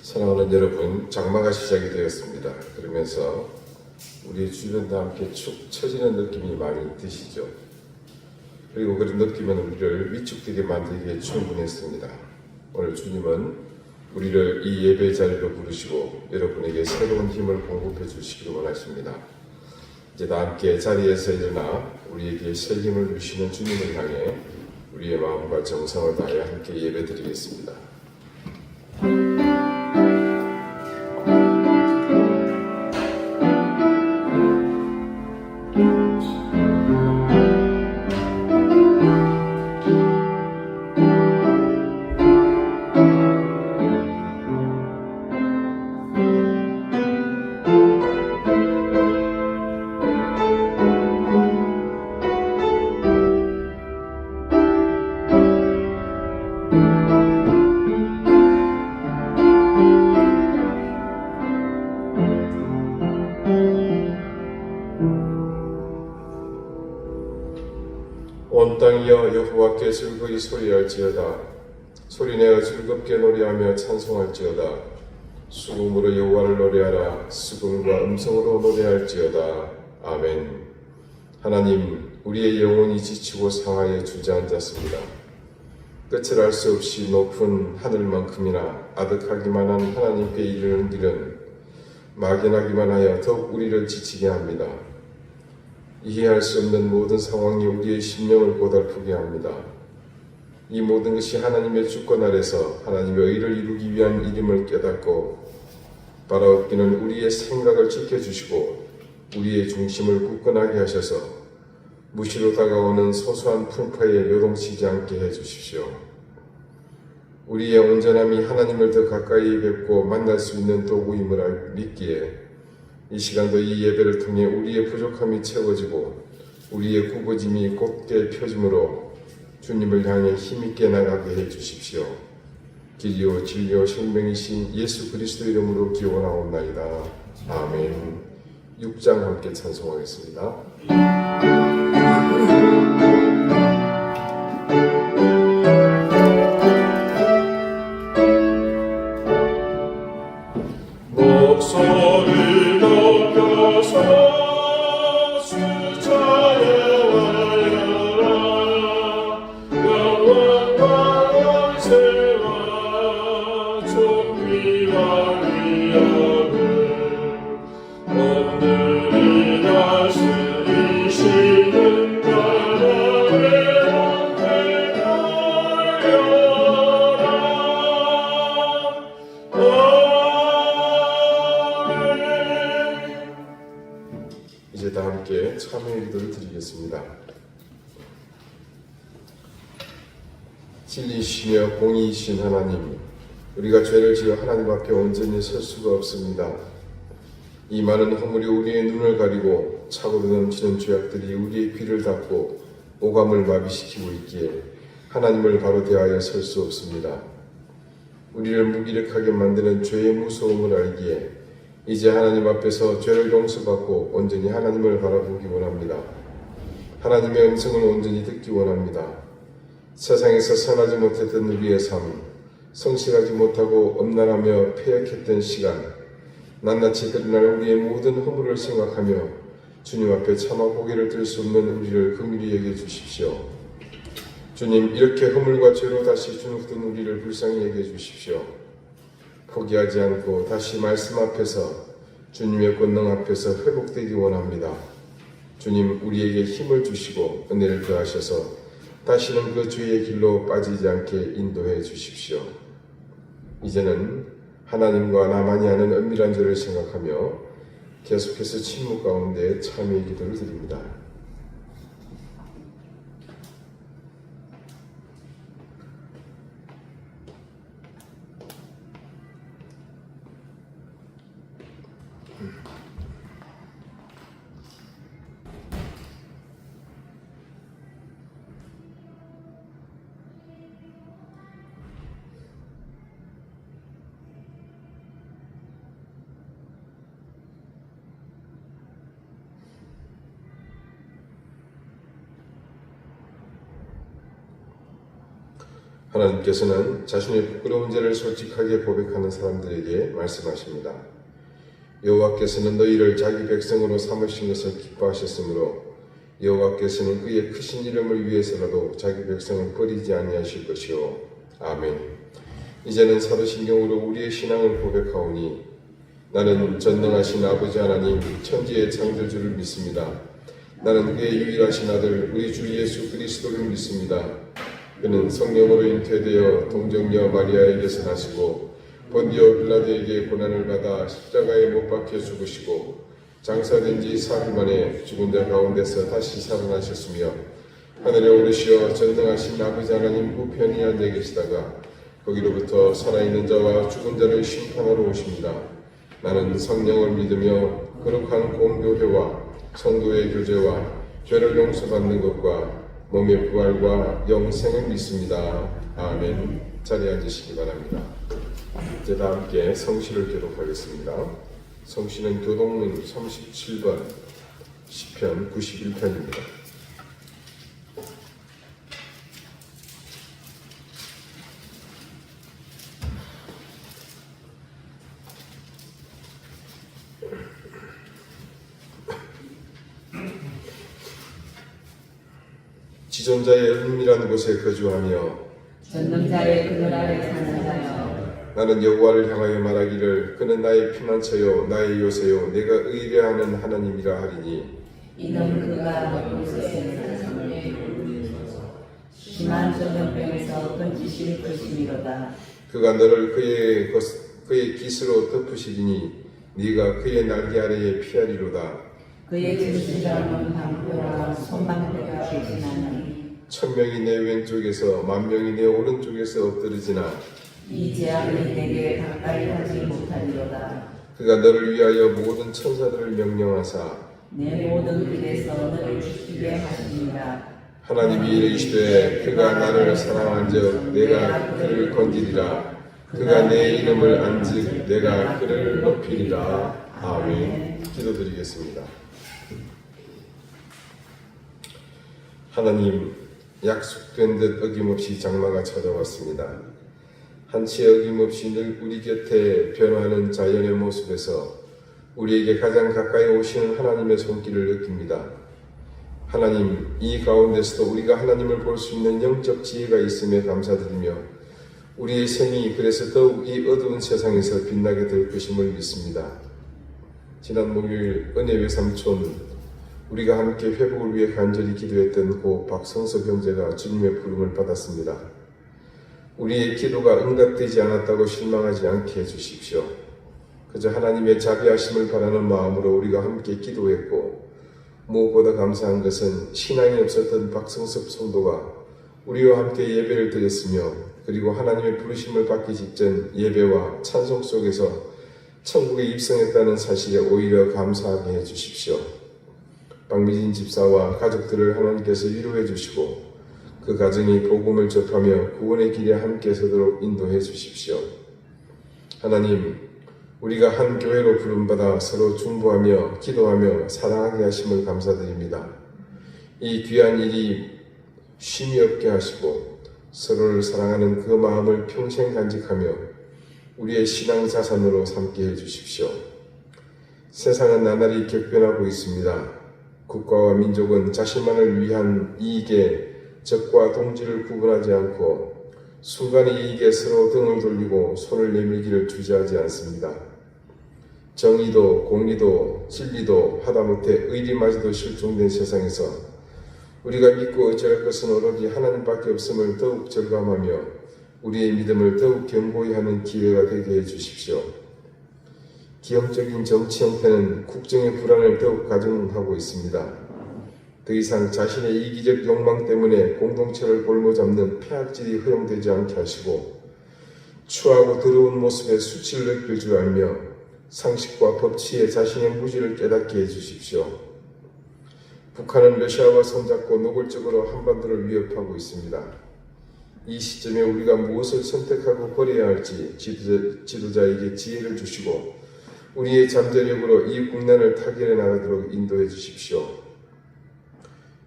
사랑하는 여러분, 장마가 시작이 되었습니다. 그러면서 우리 주변도 함께 축 처지는 느낌이 많이 드시죠? 그리고 그런 느낌은 우리를 위축되게 만들기에 충분했습니다. 오늘 주님은 우리를 이 예배 자리로 부르시고 여러분에게 새로운 힘을 공급해 주시기를 원하십니다. 이제 다 함께 자리에서 일어나 우리에게 새 힘을 주시는 주님을 향해 우리의 마음과 정성을 다하여 함께 예배 드리겠습니다. 온 땅이여 여호와께 즐거이 소리할지어다. 소리내어 즐겁게 노래하며 찬송할지어다. 수금으로 여호와를 노래하라. 수금과 음성으로 노래할지어다. 아멘. 하나님, 우리의 영혼이 지치고 상하에 주저앉았습니다. 끝을 알 수 없이 높은 하늘만큼이나 아득하기만 한 하나님께 이르는 길은 막연하기만 하여 더욱 우리를 지치게 합니다. 이해할 수 없는 모든 상황이 우리의 심령을 고달프게 합니다. 이 모든 것이 하나님의 주권 아래서 하나님의 의를 이루기 위한 일임을 깨닫고 바라옵기는 우리의 생각을 지켜주시고 우리의 중심을 굳건하게 하셔서 무시로 다가오는 소소한 풍파에 요동치지 않게 해주십시오. 우리의 온전함이 하나님을 더 가까이 뵙고 만날 수 있는 도구임을 믿기에 이 시간도 이 예배를 통해 우리의 부족함이 채워지고 우리의 굽어짐이 곧게 펴짐으로 주님을 향해 힘있게 나가게 해주십시오. 길이요 진리요 생명이신 예수 그리스도 이름으로 기원하옵나이다. 아멘. 6장 함께 찬송하겠습니다. 목소리 높여서 영원과 영세와 존귀와 위엄을 오늘이 다스리시는 나라의 왕께 돌려라. 이제 다 함께 참회의 기도를 드리겠습니다. 진리시며 공의이신 하나님, 우리가 죄를 지어 하나님 앞에 온전히 설 수가 없습니다. 이 많은 허물이 우리의 눈을 가리고 차고로 넘치는 죄악들이 우리의 귀를 닫고 오감을 마비시키고 있기에 하나님을 바로 대하여 설 수 없습니다. 우리를 무기력하게 만드는 죄의 무서움을 알기에 이제 하나님 앞에서 죄를 용서받고 온전히 하나님을 바라보기 원합니다. 하나님의 음성을 온전히 듣기 원합니다. 세상에서 선하지 못했던 우리의 삶, 성실하지 못하고 엄란하며 패역했던 시간, 낱낱이 드러날 우리의 모든 허물을 생각하며 주님 앞에 차마 고개를 들 수 없는 우리를 긍휼히 여겨 주십시오. 주님, 이렇게 허물과 죄로 다시 주눅든 우리를 불쌍히 여겨 주십시오. 포기하지 않고 다시 말씀 앞에서 주님의 권능 앞에서 회복되기 원합니다. 주님, 우리에게 힘을 주시고 은혜를 더하셔서 다시는 그 죄의 길로 빠지지 않게 인도해 주십시오. 이제는 하나님과 나만이 아는 은밀한 죄를 생각하며 계속해서 침묵 가운데 참회의 기도를 드립니다. 하나님께서는 자신의 부끄러운 죄를 솔직하게 고백하는 사람들에게 말씀하십니다. 여호와께서는 너희를 자기 백성으로 삼으신 것을 기뻐하셨으므로 여호와께서는 그의 크신 이름을 위해서라도 자기 백성을 버리지 아니하실 것이요. 아멘. 이제는 사도신경으로 우리의 신앙을 고백하오니 나는 전능하신 아버지 하나님 천지의 창조주를 믿습니다. 나는 그의 유일하신 아들 우리 주 예수 그리스도를 믿습니다. 그는 성령으로 잉태되어 동정녀 마리아에게서 나시고 본디오 빌라도에게 고난을 받아 십자가에 못 박혀 죽으시고 장사된 지 사흘 만에 죽은 자 가운데서 다시 살아나셨으며 하늘에 오르시어 전능하신 아버지 하나님 우편에 앉아 계시다가 거기로부터 살아있는 자와 죽은 자를 심판하러 오십니다. 나는 성령을 믿으며 거룩한 공교회와 성도의 교제와 죄를 용서받는 것과 몸의 부활과 영생을 믿습니다. 아멘. 자리에 앉으시기 바랍니다. 이제 다 함께 성시를 기록하겠습니다. 성시는 교동문 37번, 시편 91편입니다. 지존자의 은밀한 곳에 거주하며 전능자의 그늘 아래 사는 자여 나는 여호와를 향하여 말하기를 그는 나의 피난처요 나의 요새요 내가 의뢰하는 하나님이라 하리니 이는 그가 높은 곳에 사성에 심한 전염병에서 건지실 것이미로다. 그가 너를 그의 깃으로 덮으시리니 네가 그의 날개 아래에 피하리로다. 그의 진실함은 방패와 손방패가 대신하니 1000명이 내 왼쪽에서 10,000명이 내 오른쪽에서 엎드러지나 이 재앙이 내게 가까이 하지 못하리로다. 그가 너를 위하여 모든 천사들을 명령하사 내 모든 길에서 너를 지키게 하시니라. 하나님이 이르시되 그가 나를 사랑한즉 내가 그를 건지리라. 그가 내 이름을 안즉 내가 그를 높이리라. 아멘. 기도드리겠습니다. 하나님, 약속된 듯 어김없이 장마가 찾아왔습니다. 한치 어김없이 늘 우리 곁에 변화하는 자연의 모습에서 우리에게 가장 가까이 오시는 하나님의 손길을 느낍니다. 하나님, 이 가운데서도 우리가 하나님을 볼 수 있는 영적 지혜가 있음에 감사드리며 우리의 생이 그래서 더욱 이 어두운 세상에서 빛나게 될 것임을 믿습니다. 지난 목요일 은혜회 삼촌 우리가 함께 회복을 위해 간절히 기도했던 고 박성석 형제가 주님의 부름을 받았습니다. 우리의 기도가 응답되지 않았다고 실망하지 않게 해주십시오. 그저 하나님의 자비하심을 바라는 마음으로 우리가 함께 기도했고 무엇보다 감사한 것은 신앙이 없었던 박성섭 성도가 우리와 함께 예배를 드렸으며 그리고 하나님의 부르심을 받기 직전 예배와 찬송 속에서 천국에 입성했다는 사실에 오히려 감사하게 해주십시오. 박미진 집사와 가족들을 하나님께서 위로해 주시고 그 가정이 복음을 접하며 구원의 길에 함께 서도록 인도해 주십시오. 하나님, 우리가 한 교회로 부름받아 서로 중보하며 기도하며 사랑하게 하심을 감사드립니다. 이 귀한 일이 쉼이 없게 하시고 서로를 사랑하는 그 마음을 평생 간직하며 우리의 신앙 자산으로 삼게 해주십시오. 세상은 나날이 격변하고 있습니다. 국가와 민족은 자신만을 위한 이익에 적과 동지를 구분하지 않고 순간의 이익에 서로 등을 돌리고 손을 내밀기를 주저하지 않습니다. 정의도 공리도 진리도 하다못해 의리마저도 실종된 세상에서 우리가 믿고 의지할 것은 오로지 하나님밖에 없음을 더욱 절감하며 우리의 믿음을 더욱 견고히 하는 기회가 되게 해주십시오. 기형적인 정치 형태는 국정의 불안을 더욱 가중하고 있습니다. 더 이상 자신의 이기적 욕망 때문에 공동체를 볼모 잡는 폐악질이 허용되지 않게 하시고 추하고 더러운 모습에 수치를 느낄 줄 알며 상식과 법치에 자신의 무지를 깨닫게 해주십시오. 북한은 러시아와 손잡고 노골적으로 한반도를 위협하고 있습니다. 이 시점에 우리가 무엇을 선택하고 버려야 할지 지도자에게 지혜를 주시고 우리의 잠재력으로 이 국난을 타결해 나가도록 인도해 주십시오.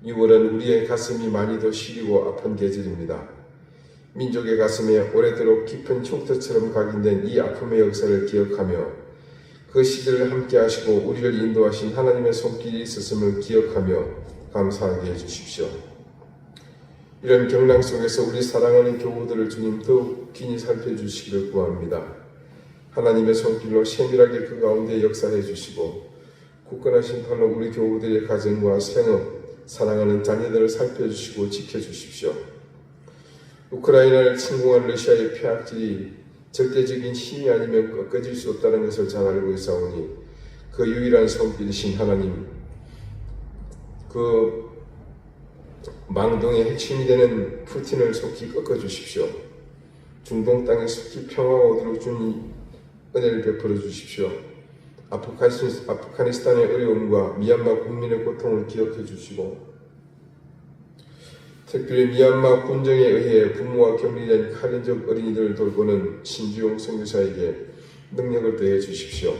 6월은 우리의 가슴이 많이 더 시리고 아픈 계절입니다. 민족의 가슴에 오래도록 깊은 흉터처럼 각인된 이 아픔의 역사를 기억하며 그 시대를 함께 하시고 우리를 인도하신 하나님의 손길이 있었음을 기억하며 감사하게 해주십시오. 이런 경랑 속에서 우리 사랑하는 교우들을 주님 더욱 긴히 살펴주시기를 구합니다. 하나님의 손길로 세밀하게 그 가운데 역사해 주시고 굳건하신 팔로 우리 교우들의 가정과 생업, 사랑하는 자녀들을 살펴주시고 지켜주십시오. 우크라이나를 침공한 러시아의 폐악질이 절대적인 힘이 아니면 꺾어질 수 없다는 것을 잘 알고 있사오니 그 유일한 손길이신 하나님, 그 망동의 핵심이 되는 푸틴을 속히 꺾어주십시오. 중동 땅에 속히 평화가 오도록 주님 은혜를 베풀어 주십시오. 아프가니스탄의 어려움과 미얀마 국민의 고통을 기억해 주시고 특별히 미얀마 군정에 의해 부모와 격리된 카렌족 어린이들을 돌보는 신주용 선교사에게 능력을 더해 주십시오.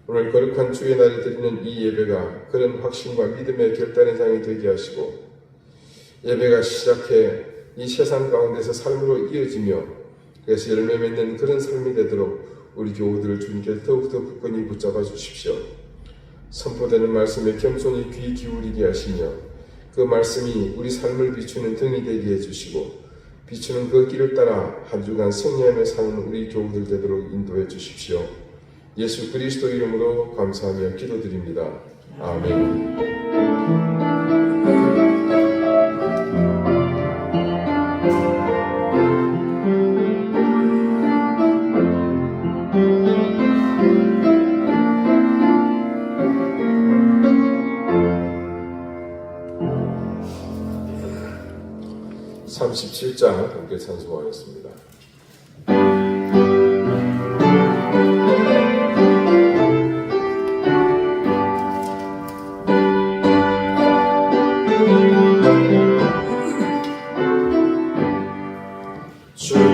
오늘 거룩한 주의 날에 드리는 이 예배가 그런 확신과 믿음의 결단의 장이 되게 하시고 예배가 시작해 이 세상 가운데서 삶으로 이어지며 그래서 열매 맺는 그런 삶이 되도록 우리 교우들을 주님께 더욱더 굳건히 붙잡아 주십시오. 선포되는 말씀에 겸손히 귀 기울이게 하시며 그 말씀이 우리 삶을 비추는 등이 되게 해주시고 비추는 그 길을 따라 한 주간 승리하며 사는 우리 교우들 되도록 인도해 주십시오. 예수 그리스도 이름으로 감사하며 기도드립니다. 아멘. 37장 함께 찬송하겠습니다. 주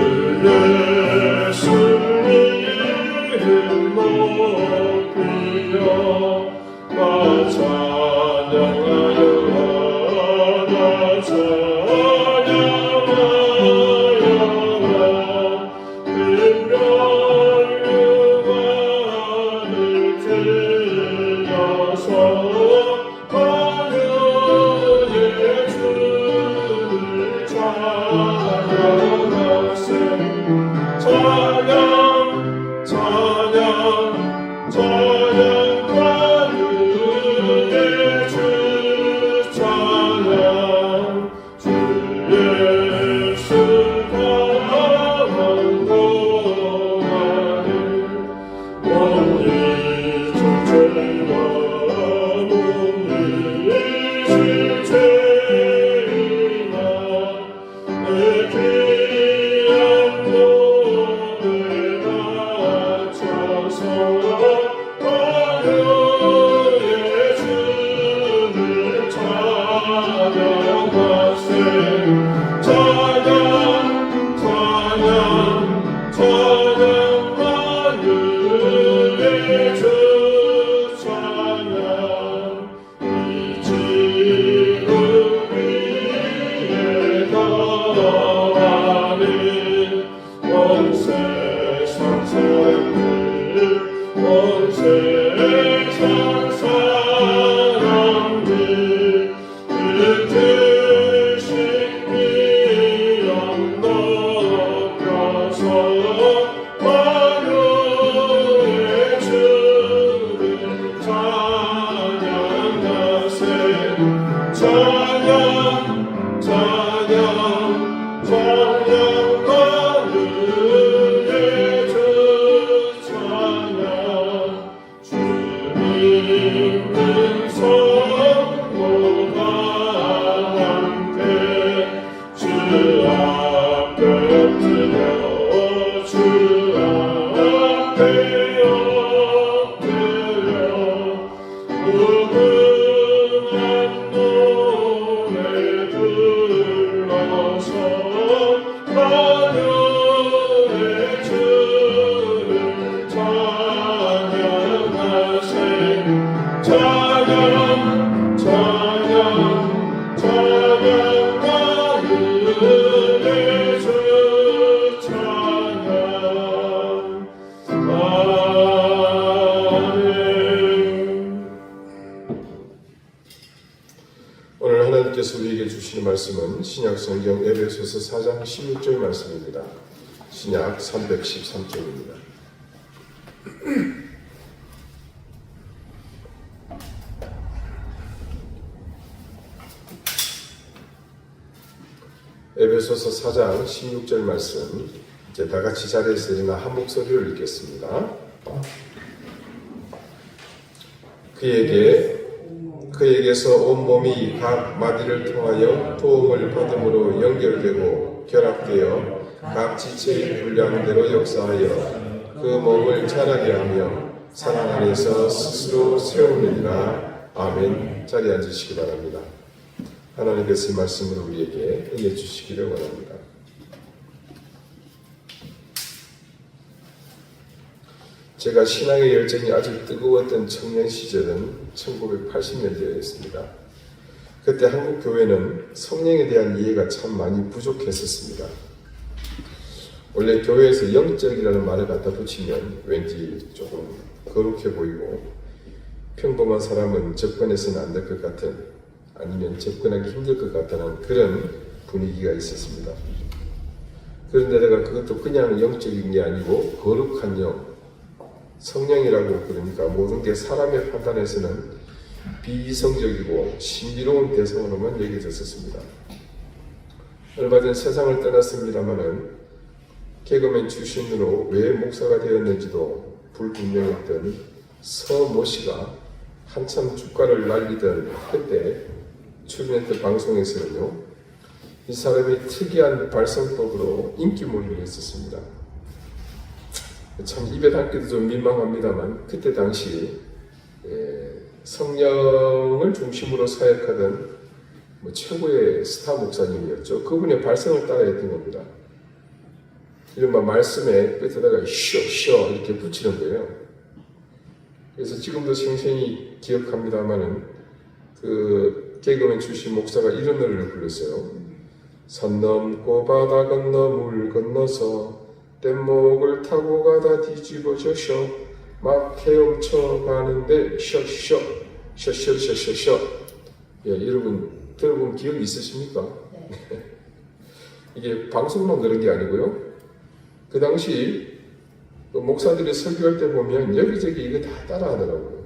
주실 말씀은 신약성경 에베소서 4장 16절 말씀입니다. 신약 313쪽입니다. 에베소서 4장 16절 말씀, 이제 다 같이 자리에서 일어나 한 목소리를 읽겠습니다. 그에게서 온 몸이 각 마디를 통하여 도움을 받음으로 연결되고 결합되어 각 지체의 분량대로 역사하여 그 몸을 자라게 하며 사랑 안에서 스스로 세우느니라. 아멘. 자리에 앉으시기 바랍니다. 하나님께서 이 말씀으로 우리에게 은혜 주시기를 원합니다. 제가 신앙의 열정이 아주 뜨거웠던 청년 시절은 1980년대였습니다. 그때 한국 교회는 성령에 대한 이해가 참 많이 부족했었습니다. 원래 교회에서 영적이라는 말을 갖다 붙이면 왠지 조금 거룩해 보이고 평범한 사람은 접근해서는 안 될 것 같은, 아니면 접근하기 힘들 것 같다는 그런 분위기가 있었습니다. 그런데다가 그것도 그냥 영적인 게 아니고 거룩한 영, 성령이라고, 그러니까 모든 게 사람의 판단에서는 비이성적이고 신비로운 대상으로만 여겨졌었습니다. 얼마 전 세상을 떠났습니다마는 개그맨 출신으로 왜 목사가 되었는지도 불분명했던 서모 씨가 한참 주가를 날리던 그때 출연했던 방송에서는요, 이 사람이 특이한 발성법으로 인기몰이를 했었습니다. 참 입에 담기도 좀 민망합니다만, 그때 당시 성령을 중심으로 사역하던 최고의 스타 목사님이었죠. 그분의 발성을 따라했던 겁니다. 이른바 말씀에 끝에다가 쉬어 이렇게 붙이는 거예요. 그래서 지금도 생생히 기억합니다마는 그 개그맨 출신 목사가 이런 노래를 불렀어요. 산 넘고 바다 건너 물 건너서 뗏목을 타고 가다 뒤집어져셔 막 헤엄쳐 가는데 쉬어. 예, 여러분 들어본 기억이 있으십니까? 네. 이게 방송만 그런 게 아니고요. 그 당시 목사들이 설교할 때 보면 여기저기 이거 다 따라하더라고요.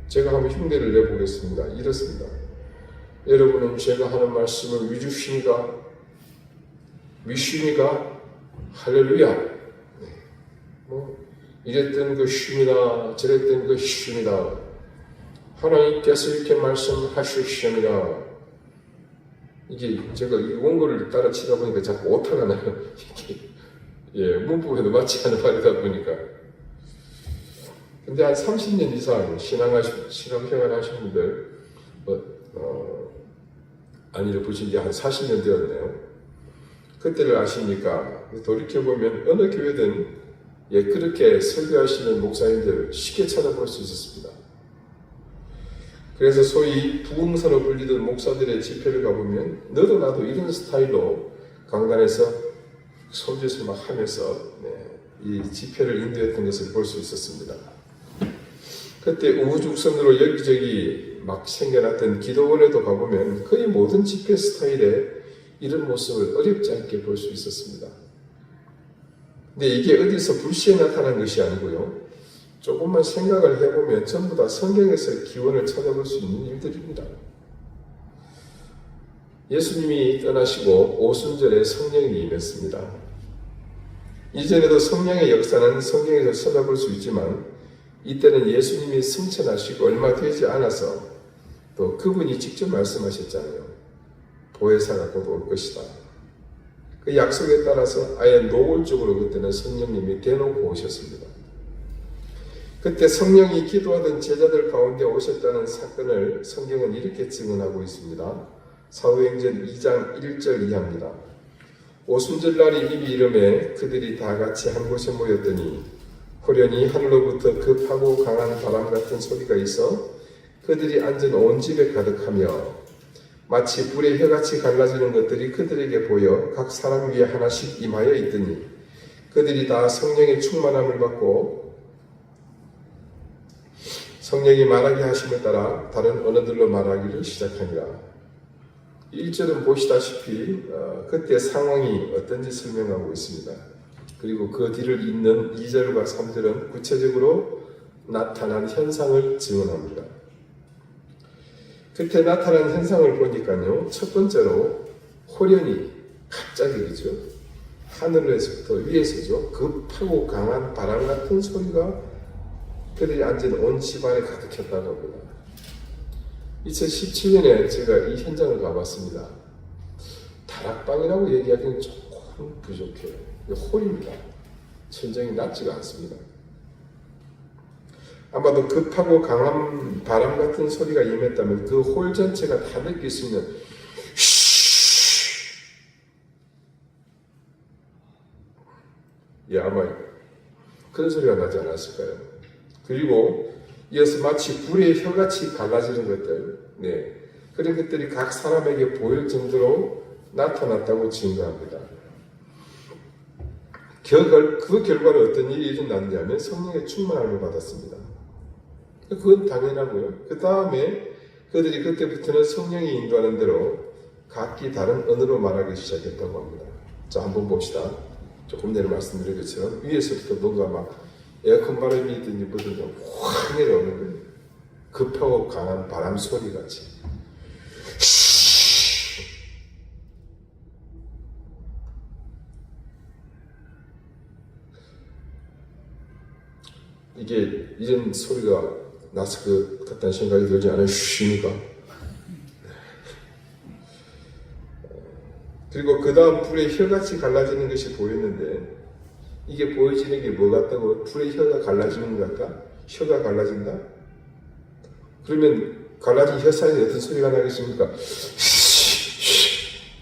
제가 한번 흉내를 내보겠습니다. 이렇습니다. 여러분은 제가 하는 말씀을 믿으십니까? 믿습니까? 할렐루야. 네. 이랬던 것입니다. 저랬던 것입니다. 하나님께서 이렇게 말씀하셨습니다. 이게 제가 이 원고를 따라 치다 보니까 자꾸 오타가 나요. 예, 문법에도 맞지 않은 말이다 보니까. 근데 한 30년 이상 신앙생활 하신 분들, 안일을 보신 지 한 40년 되었네요. 그때를 아시니까 돌이켜보면 어느 교회든 그렇게 설교하시는 목사님들 쉽게 찾아볼 수 있었습니다. 그래서 소위 부흥사로 불리던 목사들의 집회를 가보면 너도 나도 이런 스타일로 강단에서 손짓을 막 하면서 이 집회를 인도했던 것을 볼 수 있었습니다. 그때 우후죽순으로 여기저기 막 생겨났던 기도원에도 가보면 거의 모든 집회 스타일에 이런 모습을 어렵지 않게 볼 수 있었습니다. 근데 이게 어디서 불시에 나타난 것이 아니고요. 조금만 생각을 해보면 전부 다 성경에서 기원을 찾아볼 수 있는 일들입니다. 예수님이 떠나시고 오순절에 성령이 임했습니다. 이전에도 성령의 역사는 성경에서 찾아볼 수 있지만 이때는 예수님이 승천하시고 얼마 되지 않아서 또 그분이 직접 말씀하셨잖아요. 보혜사가 곧 올 것이다. 그 약속에 따라서 아예 노골적으로 그때는 성령님이 대놓고 오셨습니다. 그때 성령이 기도하던 제자들 가운데 오셨다는 사건을 성경은 이렇게 증언하고 있습니다. 사도행전 2장 1절 이하입니다. 오순절날이 이미 이름에 그들이 다 같이 한 곳에 모였더니 호련히 하늘로부터 급하고 강한 바람 같은 소리가 있어 그들이 앉은 온 집에 가득하며 마치 불의 혀같이 갈라지는 것들이 그들에게 보여 각 사람 위에 하나씩 임하여 있더니 그들이 다 성령의 충만함을 받고 성령이 말하게 하심을 따라 다른 언어들로 말하기를 시작하니라. 1절은 보시다시피 그때 상황이 어떤지 설명하고 있습니다. 그리고 그 뒤를 잇는 2절과 3절은 구체적으로 나타난 현상을 증언합니다. 그때 나타난 현상을 보니까요, 첫 번째로 호련히 갑자기 그죠, 하늘에서부터 위에서죠, 급하고 강한 바람 같은 소리가 그들이 앉은 온 집안에 가득했다고 합니다. 2017년에 제가 이 현장을 가봤습니다. 다락방이라고 얘기하기는 조금 부족해요. 홀입니다. 천정이 낮지가 않습니다. 아마도 급하고 강한 바람 같은 소리가 임했다면 그 홀 전체가 다 느낄 수 있는 아마 그런 소리가 나지 않았을까요? 그리고 이어서 마치 불의 혀같이 갈라지는 것들, 그런 것들이 각 사람에게 보일 정도로 나타났다고 증거합니다. 그 결과로 어떤 일이 일어났냐면 성령의 충만함을 받았습니다. 그건 당연하고요. 그 다음에 그들이 그때부터는 성령이 인도하는 대로 각기 다른 언어로 말하기 시작했다고 합니다. 자, 한번 봅시다. 조금 전에 말씀드린 것처럼 위에서부터 뭔가 막 에어컨 바람이든지 뭐든지 확 내려오는 거예요. 급하고 강한 바람 소리 같이. 이게 이런 소리가 났을 것 같다는 생각이 들지 않으십니까? 그리고 그 다음 불의 혀같이 갈라지는 것이 보였는데, 이게 보여지는 게 뭐 같다고? 불의 혀가 갈라지는 것 같다? 혀가 갈라진다? 그러면 갈라진 혀 사이에 어떤 소리가 나겠습니까?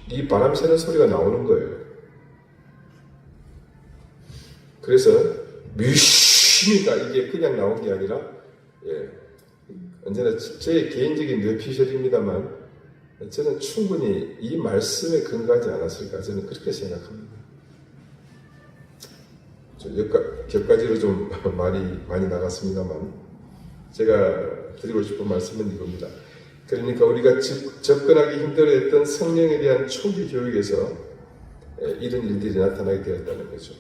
이 바람 새는 소리가 나오는 거예요. 그래서 뮤시니까 이게 그냥 나온 게 아니라, 언제나 제 개인적인 뇌피셜입니다만 저는 충분히 이 말씀에 근거하지 않았을까, 저는 그렇게 생각합니다. 격가지로 좀 말이 많이 나갔습니다만 제가 드리고 싶은 말씀은 이겁니다. 그러니까 우리가 접근하기 힘들어했던 성령에 대한 초기 교육에서 이런 일들이 나타나게 되었다는 거죠.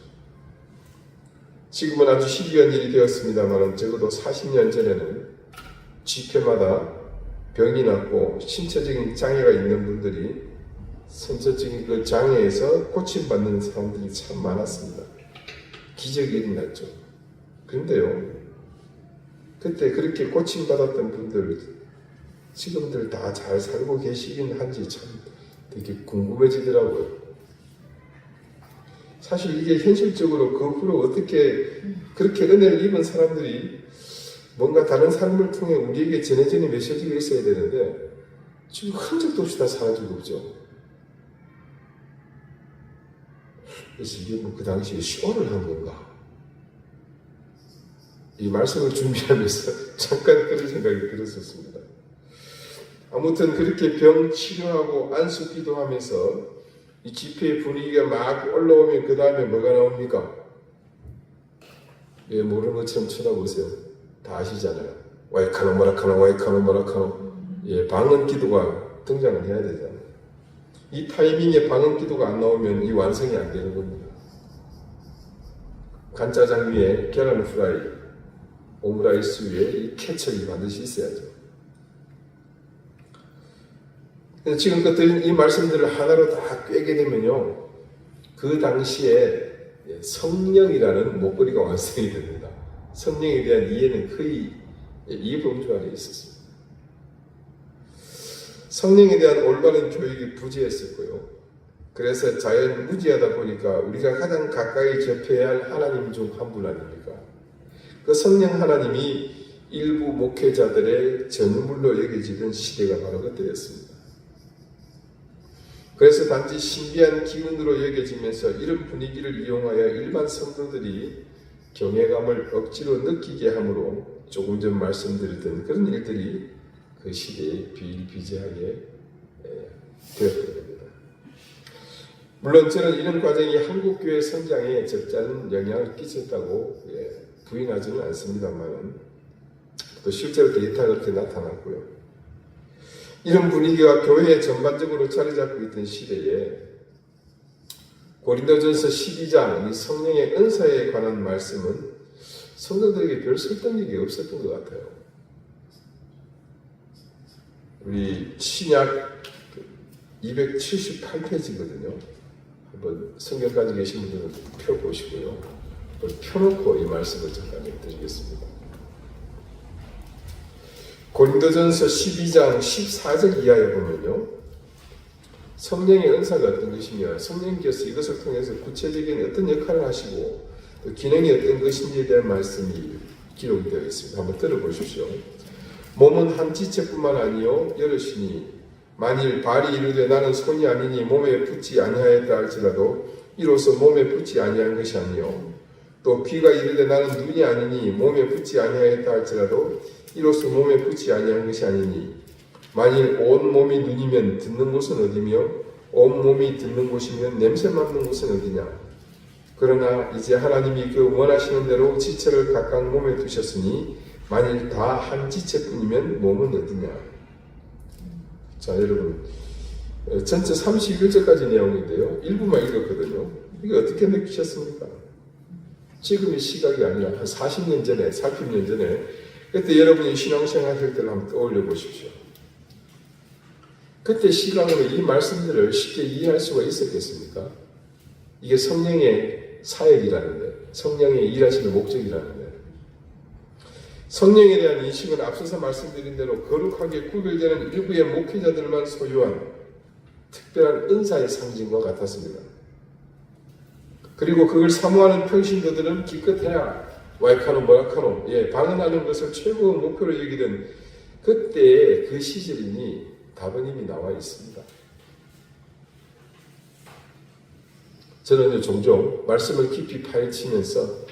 지금은 아주 희귀한 일이 되었습니다만 적어도 40년 전에는 집회마다 병이 났고 신체적인 장애가 있는 분들이 선천적인 그 장애에서 고침받는 사람들이 참 많았습니다. 기적이 일어났죠. 그런데요, 그때 그렇게 고침받았던 분들 지금들 다 잘 살고 계시긴 한지 참 되게 궁금해지더라고요. 사실 이게 현실적으로 그 후로 어떻게 그렇게 은혜를 입은 사람들이 뭔가 다른 삶을 통해 우리에게 전해지는 메시지가 있어야 되는데 지금 흔적도 없이 다 사라지고 없죠. 그래서 이게 뭐 그 당시에 쇼를 한 건가? 이 말씀을 준비하면서 잠깐 그런 생각이 들었었습니다. 아무튼 그렇게 병 치료하고 안수 기도하면서 이 집회의 분위기가 막 올라오면 그 다음에 뭐가 나옵니까? 모르는 것처럼 쳐다보세요. 다 아시잖아요. 와이카노 마라카노 와이카노 마라카노. 방언 기도가 등장을 해야 되잖아요. 이 타이밍에 방언 기도가 안 나오면 이 완성이 안 되는 겁니다. 간짜장 위에 계란 후라이, 오므라이스 위에 이 케첩이 반드시 있어야죠. 지금 이 말씀들을 하나로 다 꿰게 되면요, 그 당시에 성령이라는 목걸이가 완성이 됩니다. 성령에 대한 이해는 거의 이 범주 안에 있었습니다. 성령에 대한 올바른 교육이 부재했었고요. 그래서 자연 무지하다 보니까 우리가 가장 가까이 접해야 할 하나님 중 한 분 아닙니까? 그 성령 하나님이 일부 목회자들의 전유물로 여겨지던 시대가 바로 그때였습니다. 그래서 단지 신비한 기운으로 여겨지면서 이런 분위기를 이용하여 일반 성도들이 경외감을 억지로 느끼게 하므로 조금 전 말씀드렸던 그런 일들이 그 시대에 비일비재하게 되었던 겁니다. 물론 저는 이런 과정이 한국교회 성장에 적잖은 영향을 끼쳤다고 부인하지는 않습니다만 또 실제로 데이터가 그렇게 나타났고요. 이런 분위기가 교회에 전반적으로 자리 잡고 있던 시대에 고린도전서 12장 이 성령의 은사에 관한 말씀은 성도들에게 별 설득력이 없었던 것 같아요. 우리 신약 278페이지거든요. 한번 성경 가지고 계신 분들은 펴보시고요. 펴놓고 이 말씀을 잠깐 드리겠습니다. 고린도전서 12장 14절 이하에 보면요. 성령의 은사가 어떤 것이며 성령께서 이것을 통해서 구체적인 어떤 역할을 하시고 또 기능이 어떤 것인지에 대한 말씀이 기록이 되어 있습니다. 한번 들어보십시오. 몸은 한 지체뿐만 아니요 여럿이니 만일 발이 이르되 나는 손이 아니니 몸에 붙지 아니하였다 할지라도 이로써 몸에 붙지 아니한 것이 아니요 또 귀가 이르되 나는 눈이 아니니 몸에 붙지 아니하였다 할지라도 이로써 몸에 붙지 아니한 것이 아니니 만일 온 몸이 눈이면 듣는 곳은 어디며 온 몸이 듣는 곳이면 냄새 맡는 곳은 어디냐 그러나 이제 하나님이 그 원하시는 대로 지체를 각각 몸에 두셨으니 만일 다 한 지체뿐이면 몸은 어디냐. 자 여러분 전체 31절까지 내용인데요. 일부만 읽었거든요. 이게 어떻게 느끼셨습니까? 지금의 시각이 아니라 한 40년 전에 40년 전에 그때 여러분이 신앙생활 할 때를 한번 떠올려 보십시오. 그때 시각으로 이 말씀들을 쉽게 이해할 수가 있었겠습니까? 이게 성령의 사역이라는데 성령의 일하시는 목적이라는데 성령에 대한 인식은 앞서서 말씀드린 대로 거룩하게 구별되는 일부의 목회자들만 소유한 특별한 은사의 상징과 같았습니다. 그리고 그걸 사모하는 평신도들은 기껏해야 와이카노 뭐라카노 방언하는 것을 최고의 목표로 여기던 그때의 그 시절이니 답은 이미 나와 있습니다. 저는 종종 말씀을 깊이 파헤치면서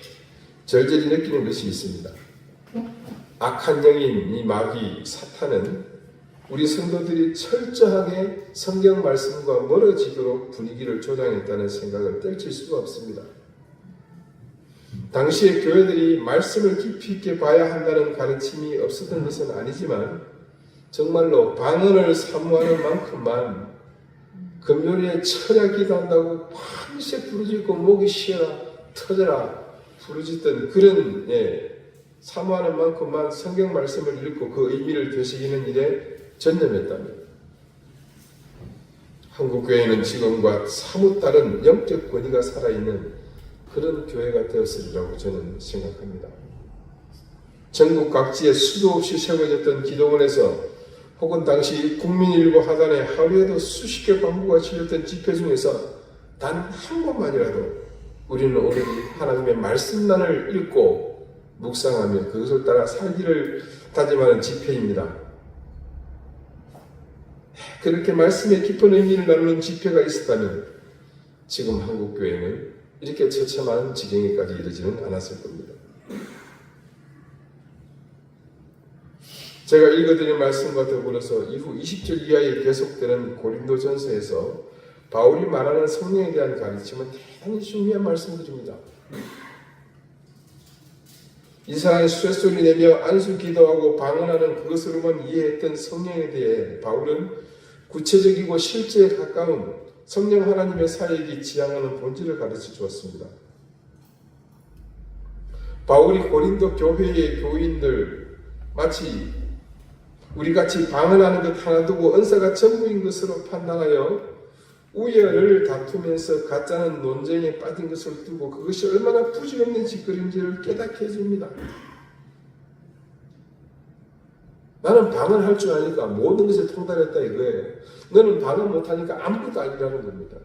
절절히 느끼는 것이 있습니다. 악한 영인 이 마귀 사탄은 우리 성도들이 철저하게 성경 말씀과 멀어지도록 분위기를 조장했다는 생각을 떼칠 수가 없습니다. 당시에 교회들이 말씀을 깊이 있게 봐야 한다는 가르침이 없었던 것은 아니지만 정말로 방언을 사모하는 만큼만 금요일에 철야 기도한다고 밤새 부르짖고 목이 쉬어라 터져라 부르짖던 그런 사모하는 만큼만 성경 말씀을 읽고 그 의미를 되새기는 일에 전념했답니다. 한국교회는 지금과 사뭇 다른 영적 권위가 살아있는 그런 교회가 되었으리라고 저는 생각합니다. 전국 각지에 수도 없이 세워졌던 기도원에서 혹은 당시 국민일보 하단에 하루에도 수십 개 광고가 실렸던 집회 중에서 단 한 번만이라도 우리는 오늘 하나님의 말씀란을 읽고 묵상하며 그것을 따라 살기를 다짐하는 집회입니다. 그렇게 말씀의 깊은 의미를 나누는 집회가 있었다면 지금 한국교회는 이렇게 처참한 지경에까지 이르지는 않았을 겁니다. 제가 읽어드린 말씀과 더불어서 이후 20절 이하에 계속되는 고린도전서에서 바울이 말하는 성령에 대한 가르침은 대단히 중요한 말씀들입니다. 이상한 쇳소리 내며 안수 기도하고 방언하는 그것으로만 이해했던 성령에 대해 바울은 구체적이고 실제에 가까운 성령 하나님의 사역이 지향하는 본질을 가르쳐 주었습니다. 바울이 고린도 교회의 교인들 마치 우리같이 방언하는 것 하나 두고 은사가 전부인 것으로 판단하여 우열을 다투면서 가짜는 논쟁에 빠진 것을 두고 그것이 얼마나 부질없는 짓거리인지를 깨닫게 해줍니다. 나는 방언할 줄 아니까 모든 것에 통달했다 이거예요. 너는 방언 못하니까 아무것도 아니라는 겁니다.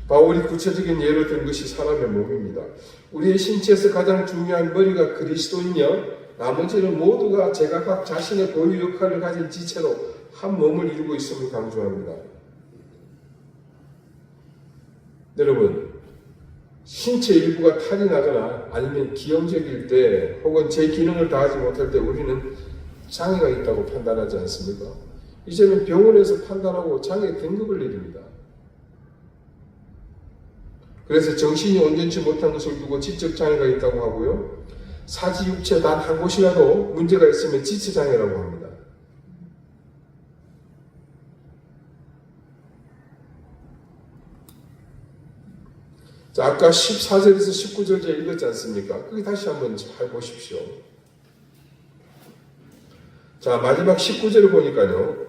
바울이 구체적인 예로 든 것이 사람의 몸입니다. 우리의 신체에서 가장 중요한 머리가 그리스도이며 나머지는 모두가 제각각 자신의 고유 역할을 가진 지체로 한 몸을 이루고 있음을 강조합니다. 여러분, 신체 일부가 탈이 나거나 아니면 기형적일 때 혹은 제 기능을 다하지 못할 때 우리는 장애가 있다고 판단하지 않습니까? 이제는 병원에서 판단하고 장애 등급을 내립니다. 그래서 정신이 온전치 못한 것을 두고 지적 장애가 있다고 하고요. 사지육체 단 한 곳이라도 문제가 있으면 지체장애라고 합니다. 자, 아까 14절에서 19절 제가 읽었지 않습니까? 거기 다시 한번 잘 보십시오. 자, 마지막 19절을 보니까요.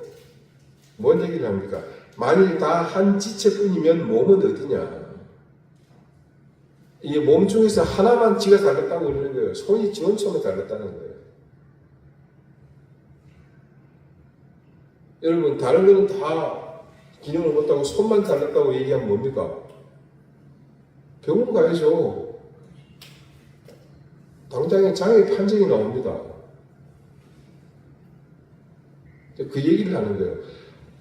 뭔 얘기를 합니까? 만일 다 한 지체뿐이면 몸은 어디냐? 이 몸 중에서 하나만 지가 달랐다고 그러는 거예요. 손이 지원처럼 달랐다는 거예요. 여러분, 다른 거는 다 기능을 못하고 손만 달랐다고 얘기하면 뭡니까? 병원 가야죠. 당장에 장애 판정이 나옵니다. 그 얘기를 하는 거예요.